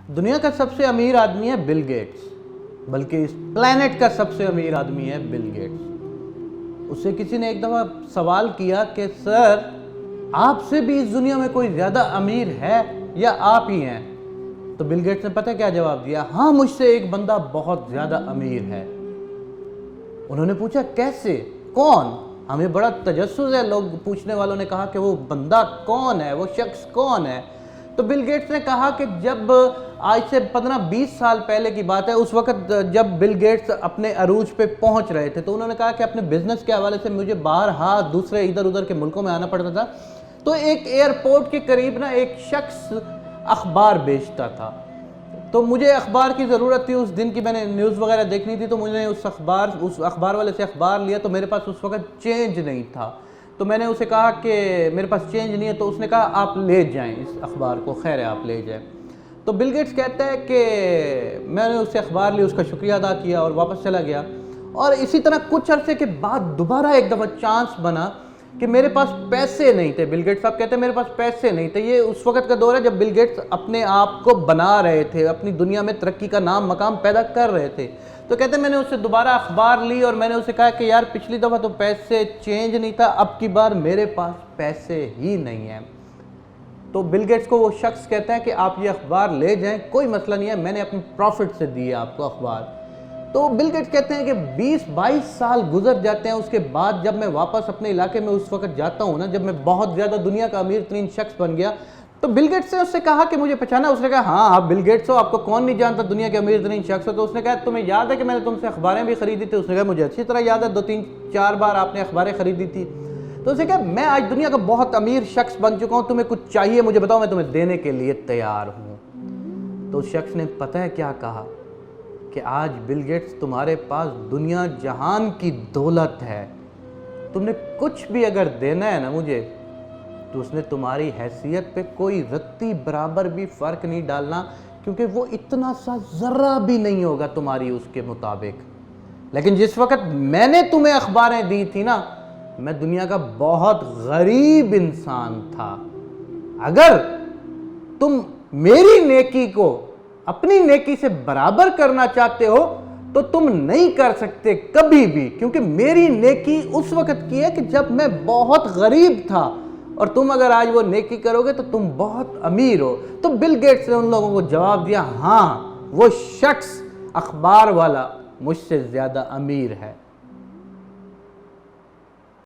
دنیا کا سب سے امیر آدمی ہے بل گیٹس، بلکہ اس پلانٹ کا سب سے امیر آدمی ہے بل گیٹس۔ اس سے کسی نے ایک دفعہ سوال کیا کہ سر آپ سے بھی اس دنیا میں کوئی زیادہ امیر ہے یا آپ ہی ہیں؟ تو بل گیٹس نے پتہ کیا جواب دیا؟ ہاں، مجھ سے ایک بندہ بہت زیادہ امیر ہے۔ انہوں نے پوچھا کیسے، کون؟ ہمیں بڑا تجسس ہے، لوگ پوچھنے والوں نے کہا کہ وہ بندہ کون ہے، وہ شخص کون ہے؟ تو بل گیٹس نے کہا کہ جب آج سے 15-20 سال پہلے کی بات ہے، اس وقت جب بل گیٹس اپنے عروج پہ پہنچ رہے تھے تو انہوں نے کہا کہ اپنے بزنس کے حوالے سے مجھے باہر دوسرے ادھر ادھر کے ملکوں میں آنا پڑتا تھا، تو ایک ایئرپورٹ کے قریب ایک شخص اخبار بیچتا تھا، تو مجھے اخبار کی ضرورت تھی، اس دن کی میں نے نیوز وغیرہ دیکھنی تھی، تو مجھے اس اخبار والے سے اخبار لیا، تو میرے پاس اس وقت چینج نہیں تھا، تو میں نے اسے کہا کہ میرے پاس چینج نہیں ہے، تو اس نے کہا آپ لے جائیں اس اخبار کو، خیر ہے آپ لے جائیں۔ تو بل گیٹس کہتا ہے کہ میں نے اس سے اخبار لی، اس کا شکریہ ادا کیا اور واپس چلا گیا، اور اسی طرح کچھ عرصے کے بعد دوبارہ ایک دفعہ چانس بنا کہ میرے پاس پیسے نہیں تھے۔ بل گیٹس صاحب کہتے ہیں میرے پاس پیسے نہیں تھے، یہ اس وقت کا دور ہے جب بل گیٹس اپنے آپ کو بنا رہے تھے، اپنی دنیا میں ترقی کا نام مقام پیدا کر رہے تھے، تو کہتے ہیں میں نے اس سے دوبارہ اخبار لی اور میں نے اسے کہا کہ یار پچھلی دفعہ تو پیسے چینج نہیں تھا، اب کی بار میرے پاس پیسے ہی نہیں ہیں۔ تو بل گیٹس کو وہ شخص کہتا ہے کہ آپ یہ اخبار لے جائیں، کوئی مسئلہ نہیں ہے، میں نے اپنے پروفٹ سے دی ہے آپ کو اخبار۔ تو بل گیٹس کہتے ہیں کہ 20-22 سال گزر جاتے ہیں، اس کے بعد جب میں واپس اپنے علاقے میں اس وقت جاتا ہوں نا، جب میں بہت زیادہ دنیا کا امیر ترین شخص بن گیا، تو بل گیٹس نے اس سے کہا کہ مجھے پہچانا؟ اس نے کہا ہاں آپ بل گیٹس ہو، آپ کو کون نہیں جانتا، دنیا کے امیر ترین شخص ہو۔ تو اس نے کہا تمہیں یاد ہے کہ میں نے تم سے اخباریں بھی خریدی تھی؟ اس نے کہا مجھے اچھی طرح یاد ہے، 2-3-4 بار آپ نے اخباریں خریدی تھی۔ تو اس نے کہا میں آج دنیا کا بہت امیر شخص بن چکا ہوں، تمہیں کچھ چاہیے مجھے بتاؤ، میں تمہیں دینے کے لیے تیار ہوں۔ تو اس شخص نے پتہ ہے کیا کہا کہ آج بل گیٹس تمہارے پاس دنیا جہان کی دولت ہے، تم نے کچھ بھی اگر دینا ہے نا مجھے، تو اس نے تمہاری حیثیت پہ کوئی رتی برابر بھی فرق نہیں ڈالنا، کیونکہ وہ اتنا سا ذرہ بھی نہیں ہوگا تمہاری اس کے مطابق۔ لیکن جس وقت میں نے تمہیں اخباریں دی تھی نا، میں دنیا کا بہت غریب انسان تھا، اگر تم میری نیکی کو اپنی نیکی سے برابر کرنا چاہتے ہو تو تم نہیں کر سکتے کبھی بھی، کیونکہ میری نیکی اس وقت کی ہے کہ جب میں بہت غریب تھا، اور تم اگر آج وہ نیکی کرو گے تو تم بہت امیر ہو۔ تو بل گیٹس نے ان لوگوں کو جواب دیا ہاں وہ شخص اخبار والا مجھ سے زیادہ امیر ہے۔